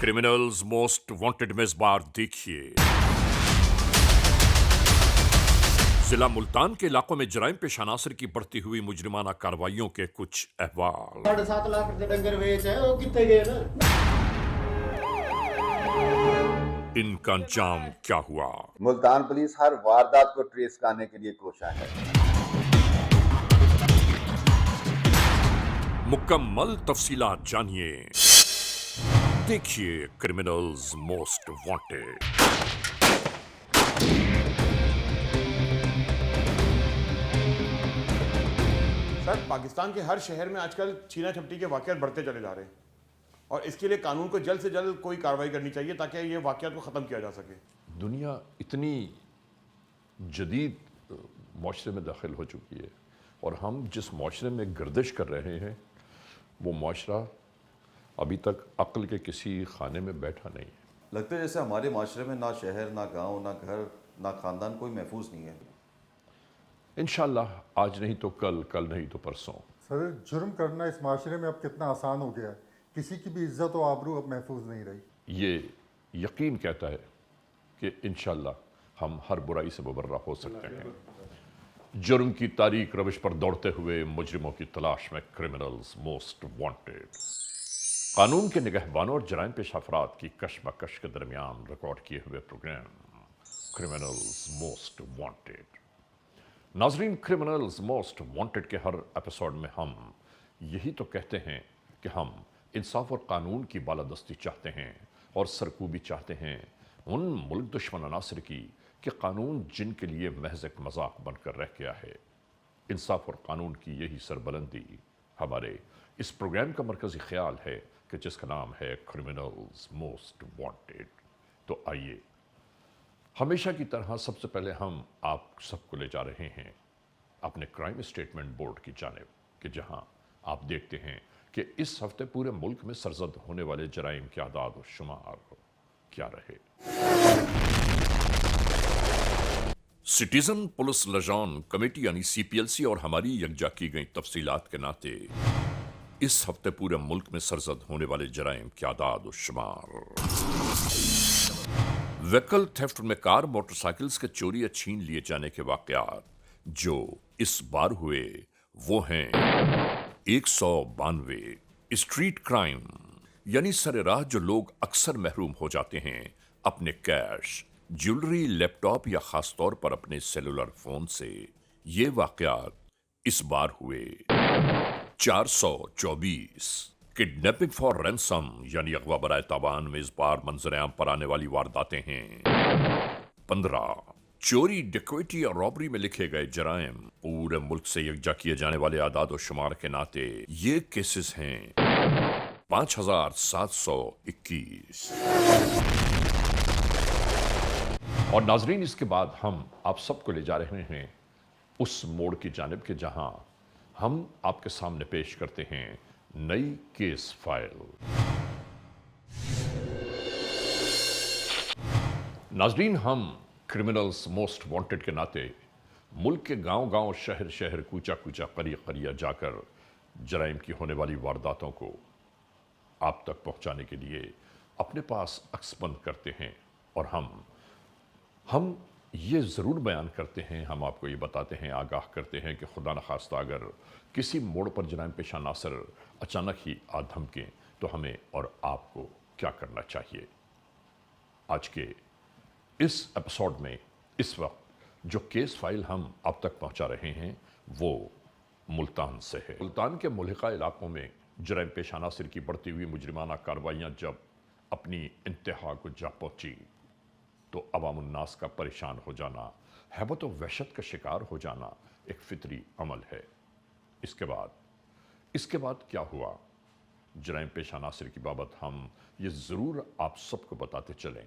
Criminals most wanted में इस बार देखिए जिला मुल्तान के इलाकों में जराइम पेश अनासर की बढ़ती हुई मुजरिमाना कार्रवाइयों के कुछ अहवाल। 7.5 लाख ਦੇ ਡੰਗਰ ਵੇਚ ਹੈ ਉਹ ਕਿੱਥੇ ਗਏ ਨਾ इनका अंजाम क्या हुआ? मुल्तान पुलिस हर वारदात को ट्रेस करने के लिए कोशा है। मुकम्मल तफसीलात जानिए, देखिए criminals most wanted. Sir, Pakistan के हर शहर में आजकल छीना झपटी के वाक़यात बढ़ते चले जा रहे हैं और इसके लिए कानून को जल्द से जल्द कोई कार्रवाई करनी चाहिए ताकि ये वाक़यात को ख़त्म किया जा सके। दुनिया इतनी जदीद माशरे में दाखिल हो चुकी है और हम जिस माशरे में गर्दिश कर रहे हैं वो माशरा अभी तक अक्ल के किसी खाने में बैठा नहीं है। लगता है जैसे हमारे माशरे में ना शहर, ना गांव, ना घर, ना ख़ानदान कोई महफूज नहीं है। इंशाअल्लाह आज नहीं तो कल, कल नहीं तो परसों। सर, जुर्म करना इस माशरे में अब कितना आसान हो गया है, किसी की भी इज्जत और आबरू अब महफूज नहीं रही। ये यकीन कहता है कि इंशाअल्लाह हम हर बुराई से मुबर्रा हो सकते हैं। जुर्म की तारीख रविश पर दौड़ते हुए मुजरिमों की तलाश में क्रिमिनल्स मोस्ट वांटेड। कानून के निगहबानों और जराइम पेश अफराद की कशमकश के दरमियान रिकॉर्ड किए हुए प्रोग्राम क्रिमिनल्स मोस्ट वांटेड। नाजरीन, क्रिमिनल्स मोस्ट वांटेड के हर एपिसोड में हम यही तो कहते हैं कि हम इंसाफ और कानून की बालादस्ती चाहते हैं और सरकूबी चाहते हैं उन मुल्क दुश्मन अनासर की कि कानून जिनके लिए महज एक मजाक बनकर रह गया है। इंसाफ और कानून की यही सरबलंदी हमारे इस प्रोग्राम का मरकजी ख्याल है कि जिसका नाम है क्रिमिनल्स मोस्ट वांटेड। तो आइए, हमेशा की तरह सबसे पहले हम आप सबको ले जा रहे हैं अपने क्राइम स्टेटमेंट बोर्ड की जानिब कि जहां आप देखते हैं कि इस हफ्ते पूरे मुल्क में सरजद होने वाले जराइम के आदाद और शुमार क्या रहे। सिटीजन पुलिस लजान कमेटी यानी CPLC और हमारी यकजा की गई तफसीलात के नाते इस हफ्ते पूरे मुल्क में सरजद होने वाले जराइम के आदाद और शुमार। व्हीकल थेफ्ट में कार मोटरसाइकिल्स के चोरी या छीन लिए जाने के वाकयात जो इस बार हुए वो हैं 192। स्ट्रीट क्राइम यानी सरेराह जो लोग अक्सर महरूम हो जाते हैं अपने कैश, ज्वेलरी, लैपटॉप या खास तौर पर अपने सेलुलर फोन से। ये वाकयात इस बार हुए 424। किडनैपिंग फॉर रैंसम यानी अगवा बराए तावान में इस बार मंजर आम पर आने वाली वारदातें हैं 15। चोरी, डकैती और रॉबरी में लिखे गए जराइम पूरे मुल्क से यकजा किए जाने वाले आदाद और शुमार के नाते ये केसेस हैं 5721। और नाजरीन, इसके बाद हम आप सबको ले जा रहे हैं उस मोड़ की जानिब के जहां हम आपके सामने पेश करते हैं नई केस फाइल। नाजरीन, हम क्रिमिनल्स मोस्ट वांटेड के नाते मुल्क के गांव-गांव, शहर-शहर, कूचा-कूचा, करिया-करिया जाकर जराइम की होने वाली वारदातों को आप तक पहुंचाने के लिए अपने पास अक्सबंद करते हैं और हम ये ज़रूर बयान करते हैं, हम आपको ये बताते हैं, आगाह करते हैं कि खुदा न खास्ता अगर किसी मोड़ पर जराइम पेशा नासर अचानक ही आ धमकें तो हमें और आपको क्या करना चाहिए। आज के इस एपिसोड में इस वक्त जो केस फाइल हम आप तक पहुंचा रहे हैं वो मुल्तान से है। मुल्तान के मुल्हिका इलाकों में जराइम पेश अनासर की बढ़ती हुई मुजरिमाना कार्रवाइयाँ जब अपनी इंतहा को जा पहुंची तो अवामुन्नास का परेशान हो जाना, हैबत और वहशत का शिकार हो जाना एक फितरी अमल है। इसके बाद क्या हुआ, जराइम पेश अनासर की बाबत हम ये ज़रूर आप सबको बताते चलें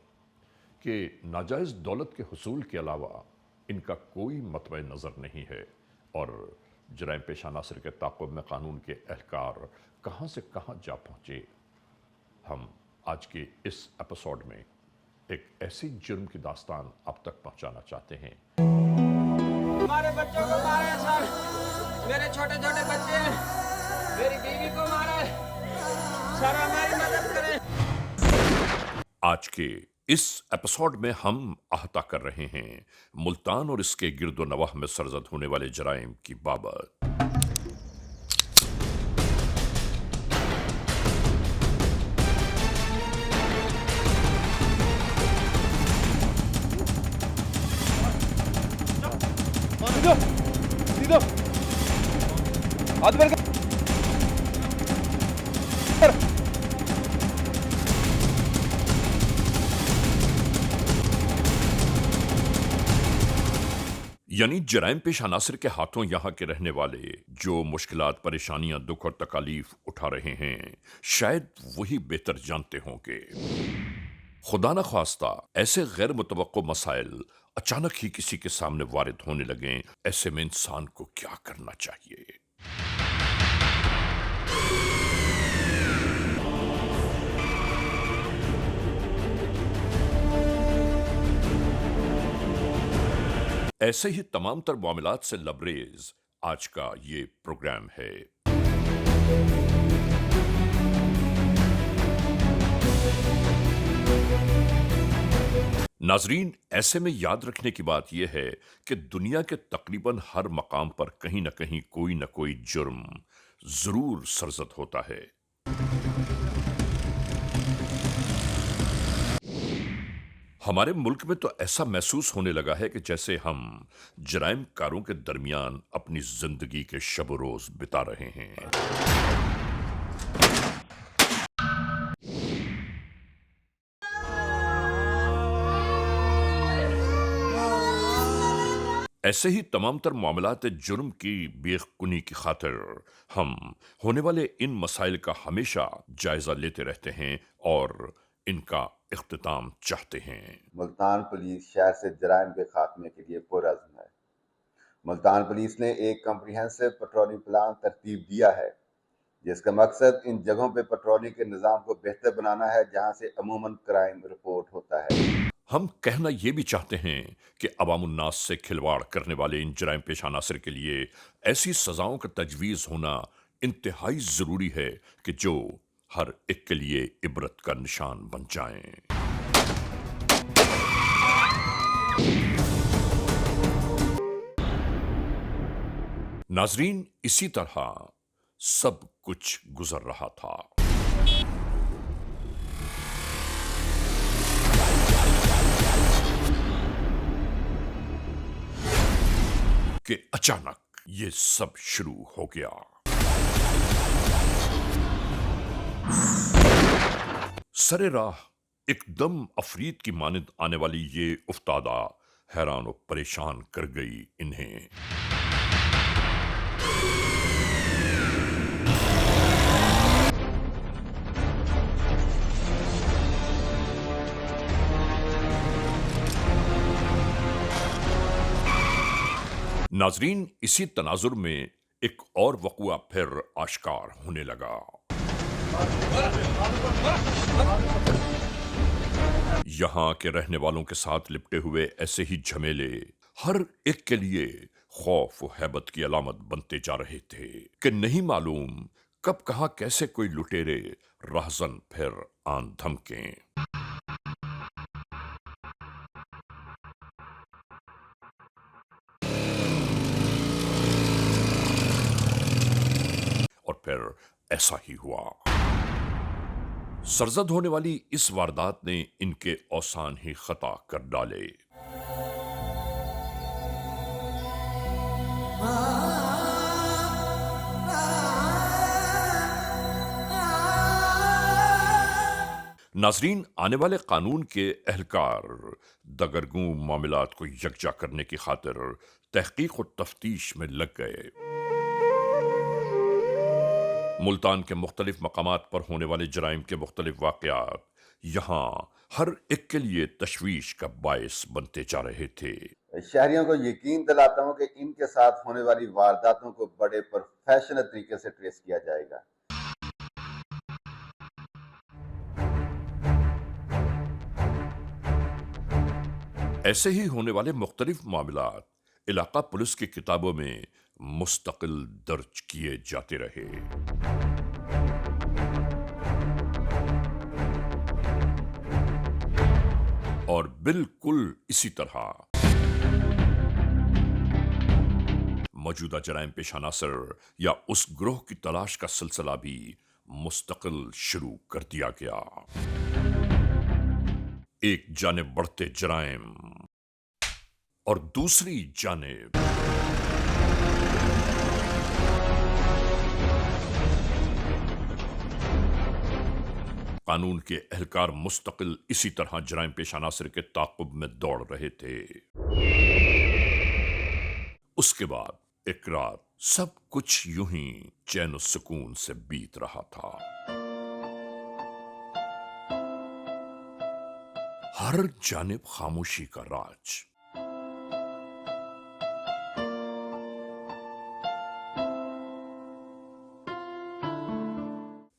कि नाजायज़ दौलत के हुसूल के अलावा इनका कोई मतबे नज़र नहीं है और जराइम पेश अनासर के ताक़ुब में कानून के एहलकार कहाँ से कहाँ जा पहुँचे। हम आज के इस एपिसोड में एक ऐसी जुर्म की दास्तान आप तक पहुँचाना चाहते हैं। हमारे बच्चों को मारे सर, मेरे छोटे छोटे बच्चे हैं, मेरी बीवी को मारे सर, हमारी मदद करें। आज के इस एपिसोड में हम अहता कर रहे हैं मुल्तान और इसके गिरदो नवाह में सरजद होने वाले जराइम की बाबत। यानी जराइम पेश अनासर के हाथों यहां के रहने वाले जो मुश्किलात, परेशानियां, दुख और तकालीफ उठा रहे हैं, शायद वही बेहतर जानते होंगे। खुदा न ख्वास्ता ऐसे गैर मुतवक्को मसाइल अचानक ही किसी के सामने वारिद होने लगें, ऐसे में इंसान को क्या करना चाहिए? ऐसे ही तमाम तर मामलात से लबरेज आज का ये प्रोग्राम है। नाजरीन, ऐसे में याद रखने की बात यह है कि दुनिया के तकरीबन हर मकाम पर कहीं ना कहीं कोई ना कोई जुर्म जरूर सरजद होता है। हमारे मुल्क में तो ऐसा महसूस होने लगा है कि जैसे हम जराइम कारों के दरमियान अपनी जिंदगी के शब रोज बिता रहे हैं। ऐसे ही तमाम तर मामलात जुर्म की बेखुनी की खातिर हम होने वाले इन मसाइल का हमेशा जायजा लेते रहते हैं और इनका इख्तिताम चाहते हैं। मुल्तान पुलिस शहर से जराइम के खात्मे के लिए पुरअज़्म है। मुल्तान पुलिस ने एक कम्प्रिहेंसिव पेट्रोलिंग प्लान तरतीब दिया है जिसका मकसद इन जगहों पे पेट्रोलिंग के निज़ाम को बेहतर बनाना है जहां से अमूमन क्राइम रिपोर्ट होता है। हम कहना ये भी चाहते हैं कि अवामुन्नास से खिलवाड़ करने वाले इन जराइम पेश अनासर के लिए ऐसी सजाओं का तजवीज़ होना इंतहाई ज़रूरी है कि जो हर एक के लिए इबरत का निशान बन जाएं। नाजरीन, इसी तरह सब कुछ गुजर रहा था कि अचानक ये सब शुरू हो गया। सरे राह एकदम अफरीद की मानिंद आने वाली ये उफ्तादा हैरान और परेशान कर गई इन्हें। नाजरीन, इसी तनाजुर में एक और वक़ुआ फिर आश्कार होने लगा। यहां के रहने वालों के साथ लिपटे हुए ऐसे ही झमेले हर एक के लिए खौफ और हैबत की अलामत बनते जा रहे थे कि नहीं मालूम कब कहां कैसे कोई लुटेरे राहजन फिर आन धमकें। और फिर ऐसा ही हुआ। सरजद होने वाली इस वारदात ने इनके औसान ही खता कर डाले। नाजरीन, आने वाले कानून के एहलकार दगरगू मामलात को यकजा करने की खातिर तहकीक और तफ्तीश में लग गए। मुल्तान के मुख्तलिफ मकामात पर होने वाले जराइम के मुख्तलिफ वाक़यात यहाँ हर एक के लिए तशवीश का बायस बनते जा रहे थे। शहरियों को यकीन दिलाता हूँ कि इनके साथ होने वाली वारदातों को बड़े प्रोफेशनल तरीके से ट्रेस किया जाएगा। ऐसे ही होने वाले मुख्तलिफ मामलात इलाका पुलिस की किताबों में मुस्तकिल दर्ज किए जाते रहे। और बिल्कुल इसी तरह मौजूदा जराइम पेश अनासर या उस ग्रोह की तलाश का सिलसिला भी मुस्तकिल शुरू कर दिया गया। एक जानिब बढ़ते जराइम और दूसरी जानिब कानून के एहलकार मुस्तकिल इसी तरह जराइम पेश अनासर के ताक़ुब में दौड़ रहे थे। उसके बाद एक रात सब कुछ यूं ही चैन और सुकून से बीत रहा था। हर जानिब खामोशी का राज।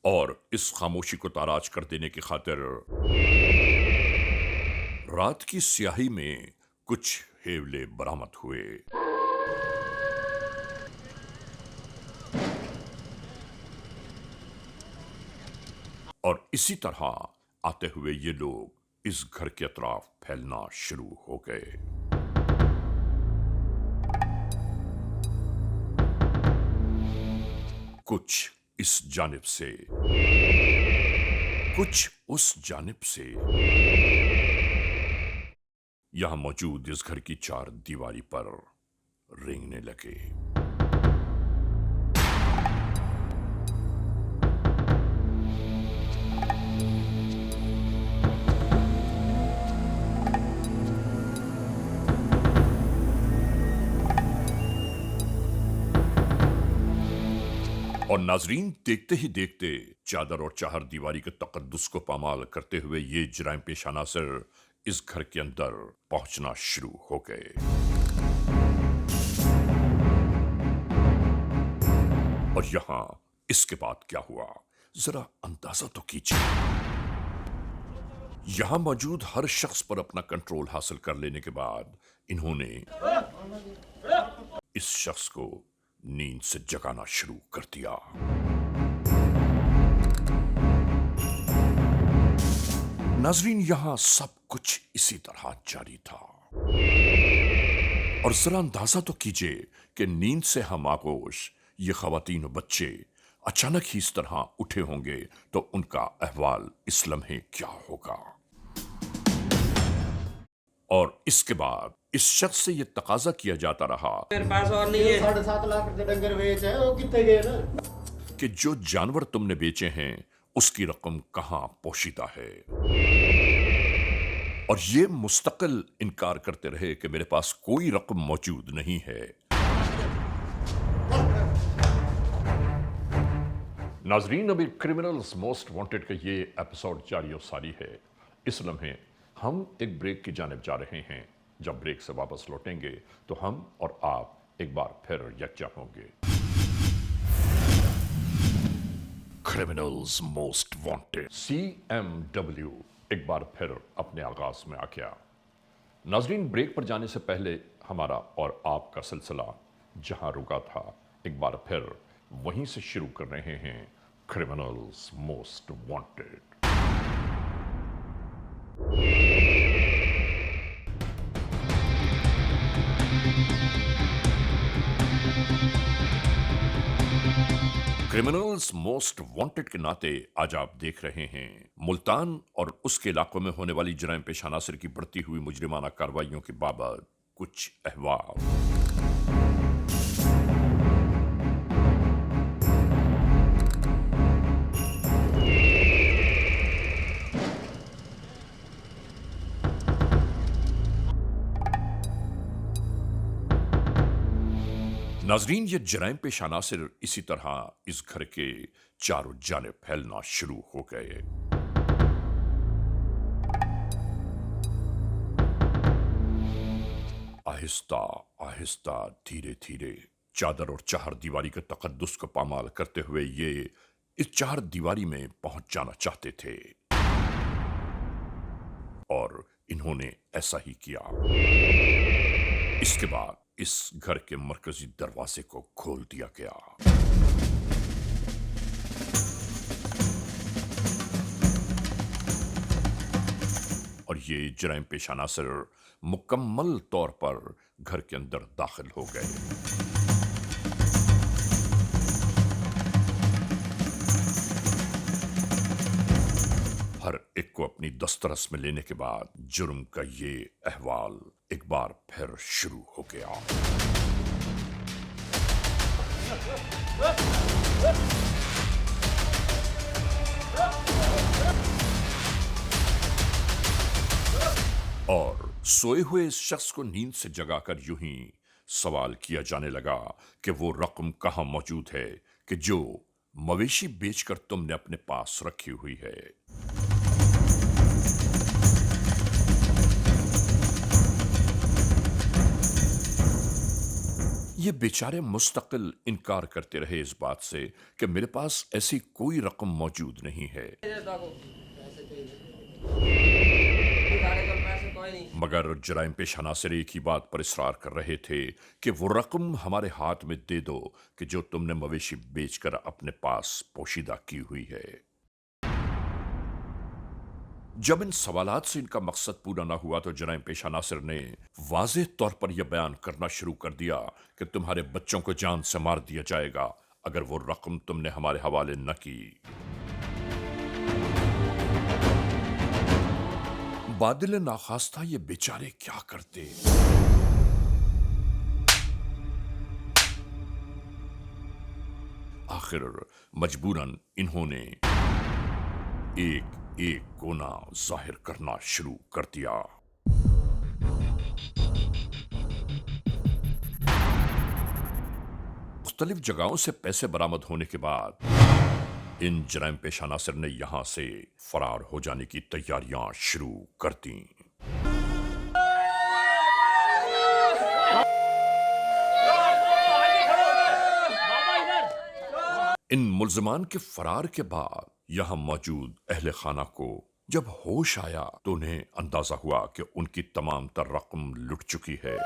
और इस खामोशी को ताराज कर देने की खातिर रात की स्याही में कुछ हेवले बरामद हुए। और इसी तरह आते हुए ये लोग इस घर के अतराफ फैलना शुरू हो गए। कुछ इस जानिब से, कुछ उस जानिब से। यहां मौजूद इस घर की चार दीवारी पर रेंगने लगे। और नाजरीन, देखते ही देखते चादर और चाहर दीवारी के तकद्दुस को पामाल करते हुए ये जराइम पेश अनासर इस घर के अंदर पहुंचना शुरू हो गए। और यहां इसके बाद क्या हुआ, जरा अंदाजा तो कीजिए। यहां मौजूद हर शख्स पर अपना कंट्रोल हासिल कर लेने के बाद इन्होंने इस शख्स को नींद से जगाना शुरू कर दिया। नाजरीन, यहां सब कुछ इसी तरह जारी था। और जरा अंदाजा तो कीजिए कि नींद से हम आगोश ये खवातीन और बच्चे अचानक ही इस तरह उठे होंगे तो उनका अहवाल इस लम्हे क्या होगा। और इसके बाद इस शख्स से यह तकाजा किया जाता रहा मेरे पास और नहीं है। 7.5 लाख ਦੇ ਡੰਗਰ ਵੇਚ ਹੈ ਉਹ ਕਿੱਥੇ ਗਏ ਨਾ कि जो जानवर तुमने बेचे हैं उसकी रकम कहां पोशीदा है। और ये मुस्तकिल इनकार करते रहे कि मेरे पास कोई रकम मौजूद नहीं है। नाजरीन, अभी क्रिमिनल्स मोस्ट वांटेड का ये एपिसोड जारी और सारी है। इस लम्हे हम एक ब्रेक की जानिब जा रहे हैं। जब ब्रेक से वापस लौटेंगे तो हम और आप एक बार फिर यकजा होंगे। क्रिमिनल्स मोस्ट वांटेड CMW एक बार फिर अपने आगाज में आ गया। नाजरीन, ब्रेक पर जाने से पहले हमारा और आपका सिलसिला जहां रुका था एक बार फिर वहीं से शुरू कर रहे हैं। Criminals most wanted. Criminals most wanted के नाते आज आप देख रहे हैं मुल्तान और उसके इलाकों में होने वाली जराइम पेश अनासर की बढ़ती हुई मुजरिमाना कार्रवाइयों के बाबत कुछ अहवाल। नाजरीन, ये जराइम पेश अनासर इसी तरह इस घर के चारों जानिब फैलना शुरू हो गए। आहिस्ता आहिस्ता धीरे धीरे चादर और चार दीवारी के तकद्दुस को पामाल करते हुए ये इस चार दीवारी में पहुंच जाना चाहते थे। और इन्होंने ऐसा ही किया। इसके बाद इस घर के मरकजी दरवाजे को खोल दिया गया। और اور یہ جرائم پیشہ عناصر مکمل طور پر گھر کے اندر داخل ہو گئے۔ ہر ایک کو اپنی دسترس میں لینے کے بعد جرم کا یہ احوال ایک بار پھر شروع ہو گیا۔ اور سوئے ہوئے اس شخص کو نیند سے جگا کر یوں ہی سوال کیا جانے لگا کہ وہ رقم کہاں موجود ہے کہ جو مویشی بیچ کر تم نے اپنے پاس رکھی ہوئی ہے۔ یہ بیچارے مستقل انکار کرتے رہے اس بات سے کہ میرے پاس ایسی کوئی رقم موجود نہیں ہے، مگر جرائم پیشہ عناصر ایک ہی بات پر اصرار کر رہے تھے کہ وہ رقم ہمارے ہاتھ میں دے دو کہ جو تم نے مویشی بیچ کر اپنے پاس پوشیدہ کی ہوئی ہے۔ جب ان سوالات سے ان کا مقصد پورا نہ ہوا تو جرائم پیشہ عناصر نے واضح طور پر یہ بیان کرنا شروع کر دیا کہ تمہارے بچوں کو جان سے مار دیا جائے گا اگر وہ رقم تم نے ہمارے حوالے نہ کی۔ بادل ناخواستہ یہ بیچارے کیا کرتے؟ آخر مجبوراً انہوں نے ایک گونا ظاہر کرنا شروع کر دیا۔ مختلف جگہوں سے پیسے برآمد ہونے کے بعد ان جرائم پیشہ عناصر نے یہاں سے فرار ہو جانے کی تیاریاں شروع کر دیں۔ ان ملزمان کے فرار کے بعد یہاں موجود اہل خانہ کو جب ہوش آیا تو انہیں اندازہ ہوا کہ ان کی تمام تر رقم لٹ چکی ہے۔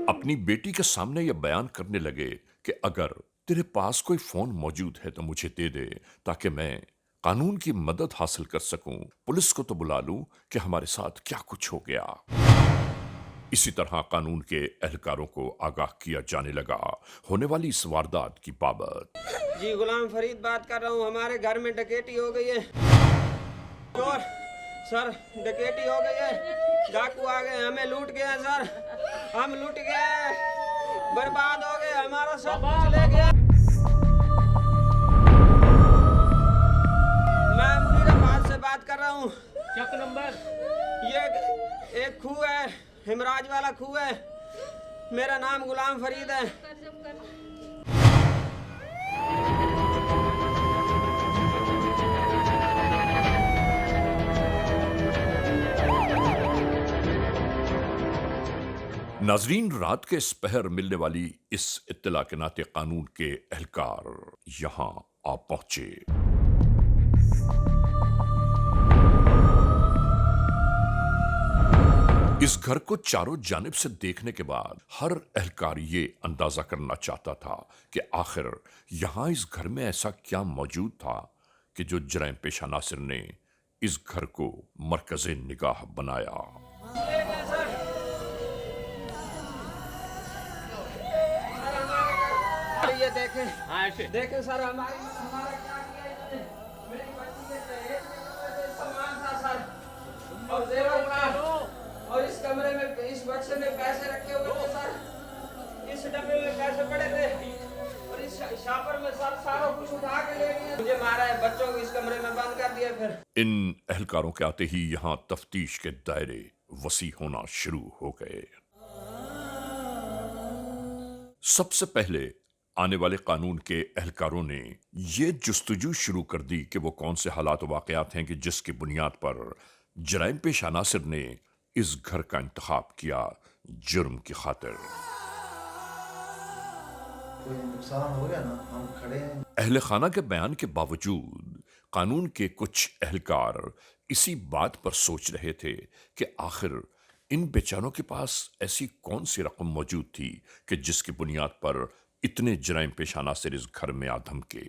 اپنی بیٹی کے سامنے یہ بیان کرنے لگے کہ اگر تیرے پاس کوئی فون موجود ہے تو مجھے دے دے تاکہ میں قانون کی مدد حاصل کر سکوں، پولیس کو تو بلا لوں کہ ہمارے ساتھ کیا کچھ ہو گیا۔ اسی طرح قانون کے اہلکاروں کو آگاہ کیا جانے لگا ہونے والی اس واردات کی بابت۔ جی غلام فرید بات کر رہا ہوں، ہمارے گھر میں ڈکیٹی ہو گئی ہے سر، ڈکیٹی ہو گئی ہے، ڈاکو آ گئے، ہمیں لوٹ گیا سر، ہم لوٹ گئے، برباد ہو گئے، ہمارا سب کچھ لے گیا۔ میں منیرآباد سے بات کر رہا ہوں، چک نمبر یہ ایک کھو ہے، ہمراج والا کھو ہے، میرا نام غلام فرید ہے۔ ناظرین، رات کے اس پہر ملنے والی اس اطلاع کے ناطے قانون کے اہلکار یہاں آ پہنچے۔ اس گھر کو چاروں جانب سے دیکھنے کے بعد ہر اہلکار یہ اندازہ کرنا چاہتا تھا کہ آخر یہاں اس گھر میں ایسا کیا موجود تھا کہ جو جرائم پیشہ عناصر نے اس گھر کو مرکز نگاہ بنایا۔ یہ دیکھیں سر، ہمارا کیا کیا ہے، میری بچی کے دہیج میں سامان تھا سر، اور زیور تھا، اور اس کمرے میں اس بکسے میں پیسے رکھے ہوئے تھے سر، اس ڈبے میں پیسے پڑے تھے، اور اس شاپر میں سر سارا کچھ اٹھا کے لے گئے، مجھے مارا ہے، بچوں کو اس کمرے میں بند کر دیا۔ پھر ان اہلکاروں کے آتے ہی یہاں تفتیش کے دائرے وسیع ہونا شروع ہو گئے۔ سب سے پہلے آنے والے قانون کے اہلکاروں نے یہ جستجو شروع کر دی کہ وہ کون سے حالات و واقعات ہیں کہ جس کی بنیاد پر جرائم پیشہ عناصر نے اس گھر کا انتخاب کیا جرم کی خاطر۔ کوئی نقصان ہو گیا نا، ہم کھڑے ہیں۔ اہل خانہ کے بیان کے باوجود قانون کے کچھ اہلکار اسی بات پر سوچ رہے تھے کہ آخر ان بیچاروں کے پاس ایسی کون سی رقم موجود تھی کہ جس کی بنیاد پر اتنے جرائم پیشہ عناصر اس گھر میں آ دھمکے۔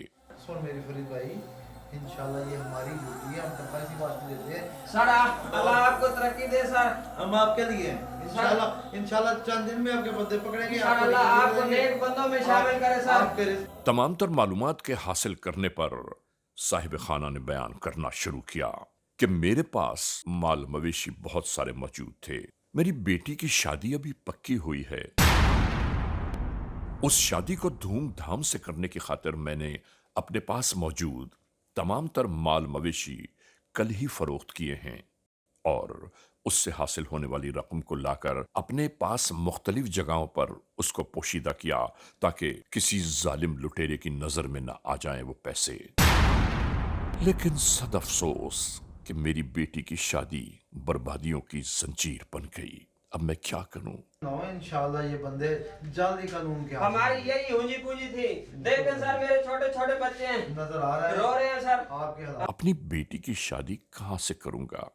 سن میری فرید بھائی، इंशाल्लाह ये हमारी ड्यूटी है, हम तनख्वाह इसी बात में देते हैं। सर अल्लाह आपको तरक्की दे सर। हम आपके लिए हैं। इंशाल्लाह इंशाल्लाह चंद दिन में आपके बंदे पकड़ेंगे, सर अल्लाह आपको नेक बंदों में शामिल करे सर। आपके रिस्क तमाम तर मालूमात के हासिल करने पर साहिब खाना ने बयान करना शुरू किया कि मेरे पास माल मवेशी बहुत सारे मौजूद थे। मेरी बेटी की शादी अभी पक्की हुई है। उस शादी को धूमधाम से करने की खातिर मैंने अपने पास मौजूद तमाम तर माल मवेशी कल ही फरोख्त किए हैं और उससे हासिल होने वाली रकम को लाकर अपने पास मुख्तलिफ जगहों पर उसको पोशीदा किया ताकि किसी जालिम लुटेरे की नजर में न आ जाएं वो पैसे। लेकिन सद अफसोस कि मेरी बेटी की शादी बर्बादियों की जंजीर बन गई। अब मैं क्या करूं? इंशाल्लाह ये बंदे जल्द ही कानून के हमारी यही हुंजी पूंजी थी। देखें सर मेरे छोटे छोटे बच्चे हैं, नजर आ रहा है, रो रहे हैं सर। आपके हालात। अपनी बेटी की शादी कहां से करूंगा?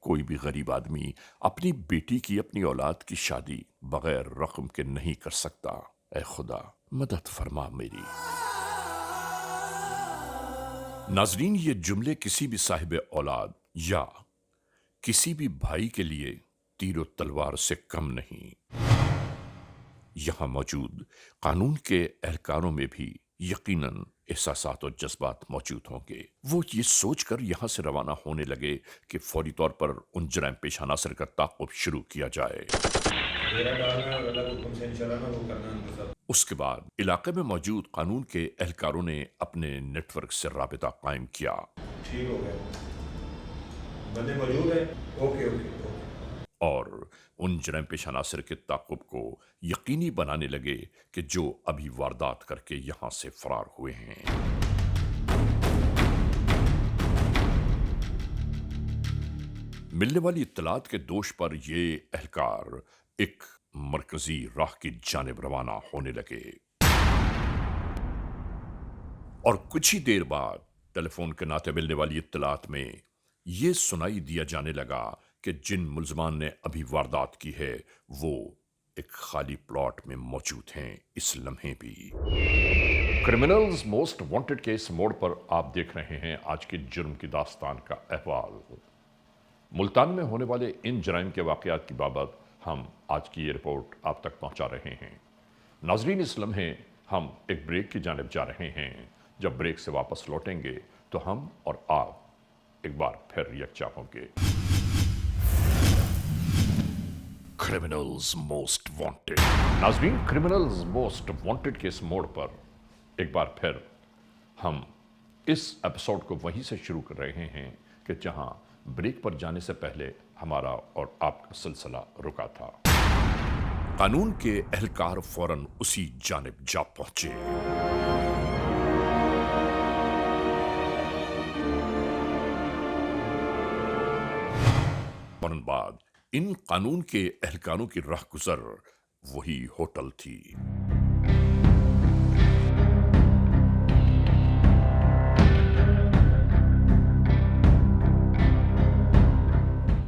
कोई भी गरीब आदमी अपनी बेटी की, अपनी औलाद की शादी बगैर रकम के नहीं कर सकता। ऐ खुदा मदद फरमा मेरी। नाजरीन, ये जुमले किसी भी साहिब औलाद या किसी भी भाई के लिए तीर और तलवार से कम नहीं। यहां मौजूद कानून के एहलकारों में भी यकीनन एहसासात और जज्बात मौजूद होंगे। वो ये सोचकर यहां से रवाना होने लगे कि फौरी तौर पर उन जराइम पेश अनासर का ताक़ुब शुरू किया जाए। उसके बाद इलाके में मौजूद कानून के एहलकारों ने अपने नेटवर्क से राबिता कायम किया। ठीक हो गया, बंदे मौजूद हैं, ओके ओके। और उन जराइम पेश अनासर के ताक़ुब को यकीनी बनाने लगे कि जो अभी वारदात करके यहां से फरार हुए हैं। मिलने वाली इत्तलात के दोष पर ये एहलकार एक मरकजी राह की जानिब रवाना होने लगे और कुछ ही देर बाद टेलीफोन के नाते मिलने वाली इत्तलात में ये सुनाई दिया जाने लगा कि जिन मुल्ज़मान ने अभी वारदात की है वो एक खाली प्लॉट में मौजूद हैं इस लम्हे भी। क्रिमिनल्स मोस्ट वांटेड केस मोड़ पर आप देख रहे हैं आज की जुर्म की दास्तान का अहवाल। मुल्तान में होने वाले इन जराइम के वाक़यात की बाबत हम आज की ये रिपोर्ट आप तक पहुंचा रहे हैं। नाजरीन, इस लम्हे हम एक ब्रेक की जानिब जा रहे हैं। जब ब्रेक से वापस लौटेंगे तो हम और आप एक बार फिर यकजा होंगे। Criminals most wanted. नाजरीन, क्रिमिनल्स मोस्ट वांटेड केस मोड़ पर एक बार फिर हम इस एपिसोड को वहीं से शुरू कर रहे हैं कि जहां ब्रेक पर जाने से पहले हमारा और आपका सिलसिला रुका था। कानून के एहलकार फौरन उसी जानिब जा पहुंचे। फौरन बाद इन कानून के एहलकारों की राह गुजर वही होटल थी।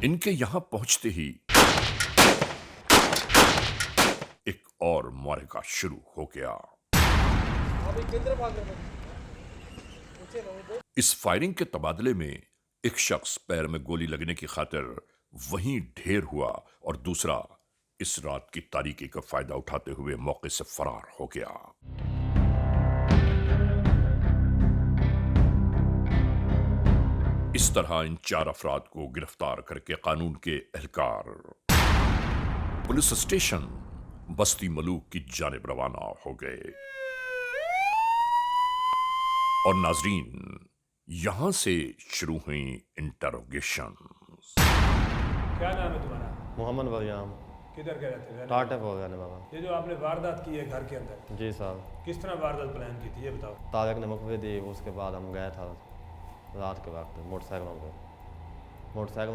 इनके यहां पहुंचते ही एक और मुआरका शुरू हो गया। इस फायरिंग के तबादले में एक शख्स पैर में गोली लगने की खातिर वहीं ढेर हुआ और दूसरा इस रात की तारीकी का फायदा उठाते हुए मौके से फरार हो गया। इस तरह इन 4 अफराद को गिरफ्तार करके कानून के एहलकार पुलिस स्टेशन बस्ती मलूक की जानिब रवाना हो गए। और नाजरीन, यहां से शुरू हुई इंटरोगेशन। क्या नाम है तुम्हारा? मोहम्मद बलियाम। किधर के रहते हैं? टाटे हो गया बाबा। ये जो आपने वारदात की है घर के अंदर, जी साहब। किस तरह वारदात प्लान की थी ये बताओ। तारक ने मुखबे दी, उसके बाद हम गए था रात के वक्त मोटरसाइकिलों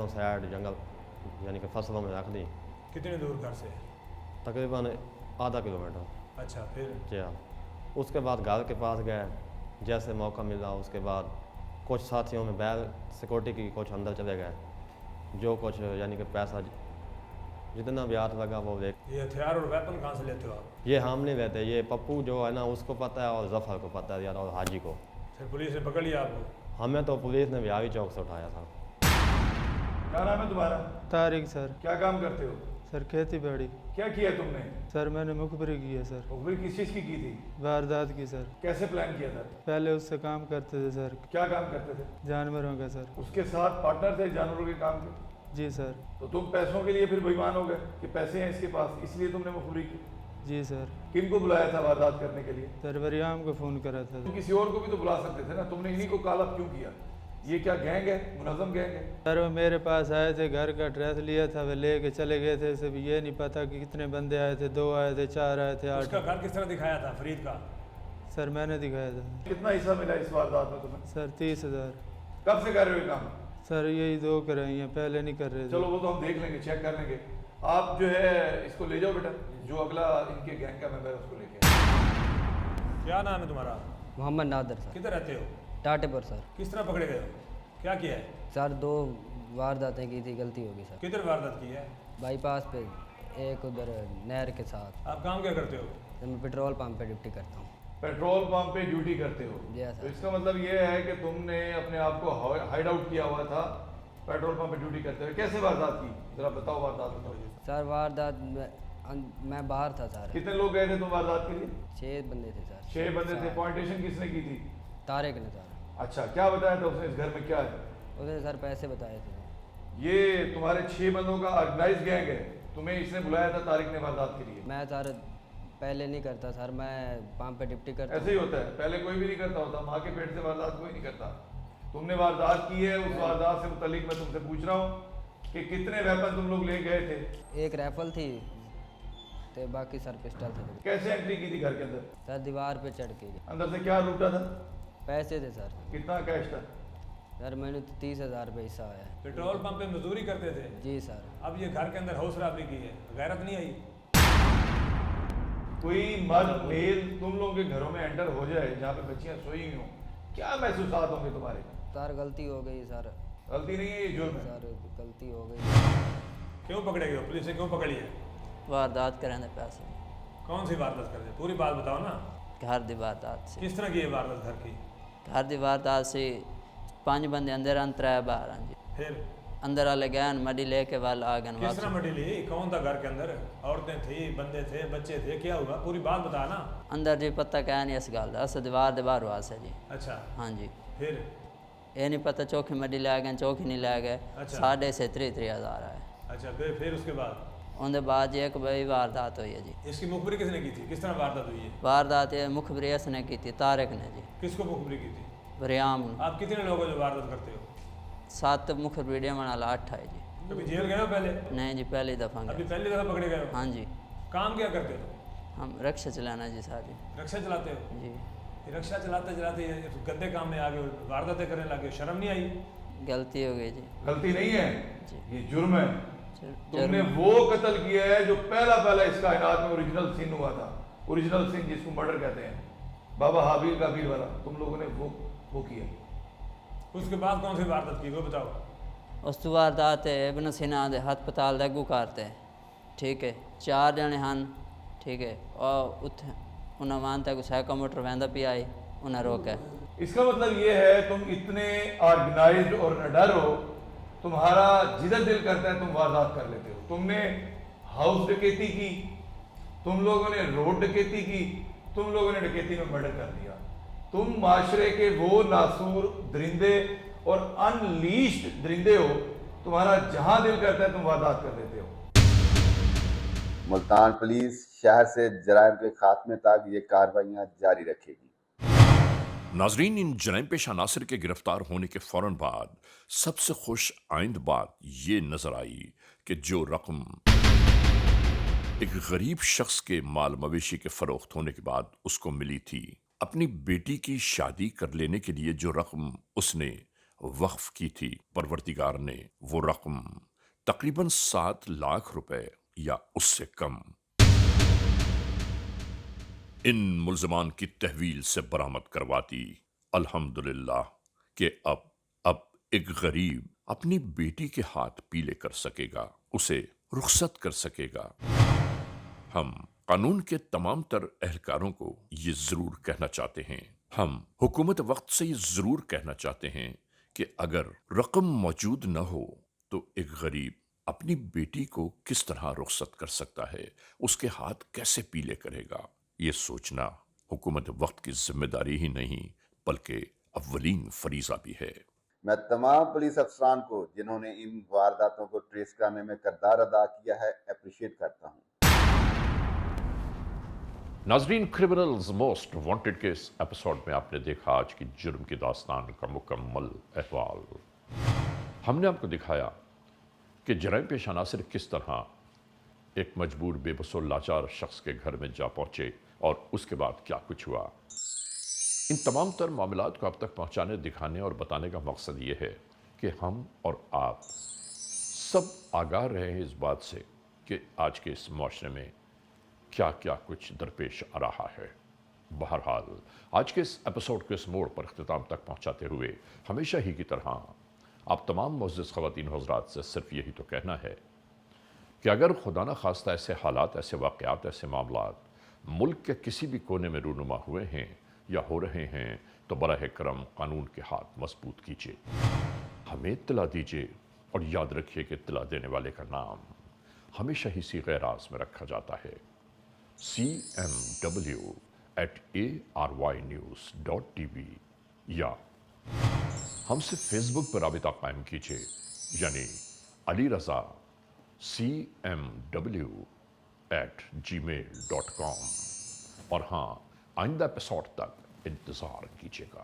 से साइड जंगल यानी कि फसलों में रख दी। कितने दूर घर से? तकरीबन आधा किलोमीटर। अच्छा, फिर? जी हाँ। उसके बाद घर के पास गए, जैसे मौका मिला उसके बाद कुछ साथियों में बैल सिक्योरिटी की कुछ अंदर चले गए, जो कुछ यानी कि पैसा जितना भी हाथ लगा वो देख। ये हथियार और वेपन कहाँ से लेते हो आप? ये हम नहीं लेते, ये पप्पू जो है ना उसको पता है और जफ़र को पता है यार, और हाजी को। फिर पुलिस ने पकड़ लिया आपको? हमें तो पुलिस ने बिहावी चौक से उठाया था। क्या नाम है तुम्हारा? तारिक सर। क्या काम करते हो? सर खेती बाड़ी। क्या किया तुमने? सर मैंने मुखबरी की है सर। मुखबिर किस चीज़ की थी? वारदात की सर। कैसे प्लान किया था? पहले उससे काम करते थे सर। क्या काम करते थे? जानवरों का सर। उसके साथ पार्टनर थे जानवरों के काम के? जी सर। तो तुम पैसों के लिए फिर बेईमान हो गए कि पैसे हैं इसके पास, इसलिए तुमने मुखबिरी की? जी सर। किन को बुलाया था वारदात करने के लिए? सर वरियाम को फ़ोन करा था। तुम किसी और को भी तो बुला सकते थे ना, तुमने इन्हीं को काल अप क्यों किया? ये क्या गैंग है, मुनज़्ज़म गैंग है? सर वो मेरे पास आए थे, घर का एड्रेस लिया था, वे ले के चले गए थे। सिर्फ ये नहीं पता कि कितने बंदे आए थे, 2 आए थे, 4 आए थे, 8। उसका घर किस तरह दिखाया था फरीद का? सर मैंने दिखाया था। कितना हिस्सा मिला इस वारदात में तुम्हें? सर 30,000। कब से कर रहे हो ये काम? सर यही 2 कर रही हैं, पहले नहीं कर रहे थे। चलो वो तो हम देख लेंगे, चेक कर लेंगे। आप जो है इसको ले जाओ बेटा, जो अगला इनके गैंग का मेंबर है उसको लेके। क्या नाम है तुम्हारा? मोहम्मद नादर सर। किधर रहते हो? टाटेपुर सर। किस तरह पकड़े गए हो? क्या किया है? सर 2 वारदातें की थी, गलती होगी सर। किधर वारदात की है? बाईपास पे, एक उधर नहर के साथ। आप काम क्या करते हो? तो मैं पेट्रोल पंप पे ड्यूटी करता हूँ। पेट्रोल पंप पे ड्यूटी करते हो? जी तो सर। इसका मतलब ये है कि तुमने अपने आप को हाइड आउट किया हुआ था पेट्रोल पंप पे ड्यूटी करते हुए। कैसे वारदात की, जरा बताओ वारदात बताओ। सर वारदात मैं बाहर था सर। कितने लोग गए थे तुम वारदात के लिए? 6 बंदे थे सर। 6 बंदे थे। पॉइंटेशन किसने की थी? तारिक ने सर। अच्छा, क्या बताया था उसने इस घर में क्या है? उसने सर पैसे बताए थे। ये तुम्हारे 6 बंदों का ऑर्गेनाइज गैंग है, तुम्हें इसने बुलाया था तारिक ने वारदात के लिए? मैं सर पहले नहीं करता सर, मैं पंप पे ड्यूटी करता। ऐसे ही होता है, पहले कोई भी नहीं करता होता, माँ के पेट से वारदात कोई नहीं करता। तुमने वारदात की है, उस वारदात से मुतालिक मैं तुमसे पूछ रहा हूँ कि कितने वेपन तुम लोग ले गए थे? एक राइफल थी तो बाकी सर पिस्टल थे। कैसे एंट्री की थी घर के अंदर? सर दीवार पे चढ़ के। अंदर से क्या लूटा था? पैसे थे सर। कितना कैश था? सर मैंने तो 30,000 रुपये हिस्सा आया। पेट्रोल पंप पे मजदूरी करते थे? जी सर। अब ये घर के अंदर हौसला भी की है, गैरत नहीं आई? कोई मर्द मेल तुम लोगों के घरों में एंटर हो जाए जहाँ पे बच्चियाँ सोई हुई हों, क्या महसूसात होंगे तुम्हारे? सर गलती हो गई सर। गलती नहीं है, ये जुर्म है सर, गलती हो गई। क्यों पकड़े गए? पुलिस ने क्यों पकड़ी है? वारदात कराने पैसे। कौन सी वारदात कर दे? पूरी बात बताओ ना। घर दी वारदात से। किस तरह की है वारदात घर की? घर दी वारदात से 5 बंदे अंदर अंतर आए बाहर। हाँ जी। फिर अंदर वाले गए, मडी लेके वाल आ गए। किस तरह मडी ली? कौन था घर के अंदर? औरतें थी, बंदे थे, बच्चे थे, क्या हुआ? पूरी बात बता ना। अंदर जी पता क्या नहीं इस गल दा, अस दीवार दे बाहर वास है जी। अच्छा। हाँ जी। फिर ये नहीं पता चौकी मडी ले गए, चौकी नहीं ले गए। अच्छा। 3,500 आए। अच्छा, फिर उसके बाद? उनके बाद जी एक बड़ी वारदात हुई है जी। इसकी मुखबरी किसने की थी? किस तरह वारदात हुई है? वारदात ये मुखबरी इसने की थी, तारिक ने जी। किसको मुखबरी की थी? वरियाम। आप कितने लोग हो जो वारदात करते हो? 7 मुखबरी वाला 8 है जी। कभी जेल गए हो पहले? नहीं जी, पहली दफ़ा। अभी पहली दफ़ा पकड़े गए हो? हाँ जी। काम क्या करते हो? हम रक्षा चलाना जी सर जी। रक्षा चलाते हो? जी। रक्षा चलाते चलाते गंदे काम में आ गए, वारदातें करने लगे, शर्म नहीं आई? गलती हो गई जी। गलती नहीं है, ये जुर्म है। तुमने जुर्म। वो कत्ल किया है जो पहला इस कायनात में ओरिजिनल सीन हुआ था। ओरिजिनल सीन जिसको मर्डर कहते हैं, बाबा हाबिल काबिल वाला, तुम लोगों ने वो किया। उसके बाद कौन सी वारदात की वो बताओ? उस तो वारदात इब्न सीना दे हस्पताल दे अगू करते, ठीक है। 4 जने हैं, ठीक है। और उत्थे उन्हें मानता है सैकड़ों मीटर वहदा पी आई, उन्हें रोका। इसका मतलब ये है तुम इतने ऑर्गेनाइज्ड और निडर हो, तुम्हारा जिधर दिल करता है तुम वारदात कर लेते हो। तुमने हाउस डकैती की, तुम लोगों ने रोड डकैती की, तुम लोगों ने डकैती में मर्डर कर दिया। तुम माशरे के वो नासूर दरिंदे और अनलीश्ड दरिंदे हो, तुम्हारा जहां दिल करता है तुम वारदात कर देते हो। मुल्तान पुलिस शहर से जराइम के खात्मे तक ये कार्रवाइयाँ जारी रखेगी। नाजरीन, इन जराइम पेशा नासिर के गिरफ्तार होने के फौरन बाद सबसे खुश आइंद बात ये नजर आई कि जो रकम एक गरीब शख्स के माल मवेशी के फरोख्त होने के बाद उसको मिली थी, अपनी बेटी की शादी कर लेने के लिए जो रकम उसने वक्फ की थी, परवरदिगार ने वो रकम तकरीबन 7 लाख रुपए या उससे कम इन मुल्ज़मान की तहवील से बरामद करवाती। अल्हम्दुलिल्लाह कि अब एक गरीब अपनी बेटी के हाथ पीले कर सकेगा, उसे रुखसत कर सकेगा। हम कानून के तमाम तर एहलकारों को ये जरूर कहना चाहते हैं हम हुकूमत वक्त से ये जरूर कहना चाहते हैं कि अगर रकम मौजूद न हो तो एक गरीब अपनी बेटी को किस तरह रुखसत कर सकता है, उसके हाथ कैसे पीले करेगा, ये सोचना हुकूमत वक्त की जिम्मेदारी ही नहीं बल्कि अव्वलीन फरीजा भी है। मैं तमाम पुलिस अफसरान को जिन्होंने इन वारदातों को ट्रेस करने में किरदार अदा किया है अप्रिशिएट करता हूँ। नाजरीन, क्रिमिनल्स मोस्ट वांटेड के इस एपिसोड में आपने देखा आज की जुर्म की दास्तान का मुकम्मल अहवाल। हमने आपको दिखाया कि जराइम पेश अनासिर किस तरह एक मजबूर बेबस और लाचार शख्स के घर में जा पहुंचे और उसके बाद क्या कुछ हुआ। इन तमाम तर मामलात को आप तक पहुंचाने, दिखाने और बताने का मकसद ये है कि हम और आप सब आगाह रहे हैं इस बात से कि आज के इस माशरे में क्या क्या कुछ दरपेश आ रहा है। बहरहाल आज के इस एपिसोड को इस मोड़ पर अख्तिताम तक पहुंचाते हुए हमेशा ही की तरह आप तमाम मुअज़्ज़िज़ ख़वातीन व हज़रात से सिर्फ यही तो कहना है कि अगर खुदा न खास्ता ऐसे हालात, ऐसे वाक़यात, ऐसे मामलात मुल्क के किसी भी कोने में रूनुमा हुए हैं या हो रहे हैं तो बराह करम कानून के हाथ मजबूत कीजिए, हमें इत्तला दीजिए और याद रखिए कि इत्तला देने वाले का नाम हमेशा ही सीग़े राज़ में रखा जाता है, cmw@arYnews.tv, या हमसे फेसबुक पर राबिता कायम कीजिए यानी अली रज़ा cmw@gmail.com। और हाँ, आइंदा एपिसोड तक इंतज़ार कीजिएगा।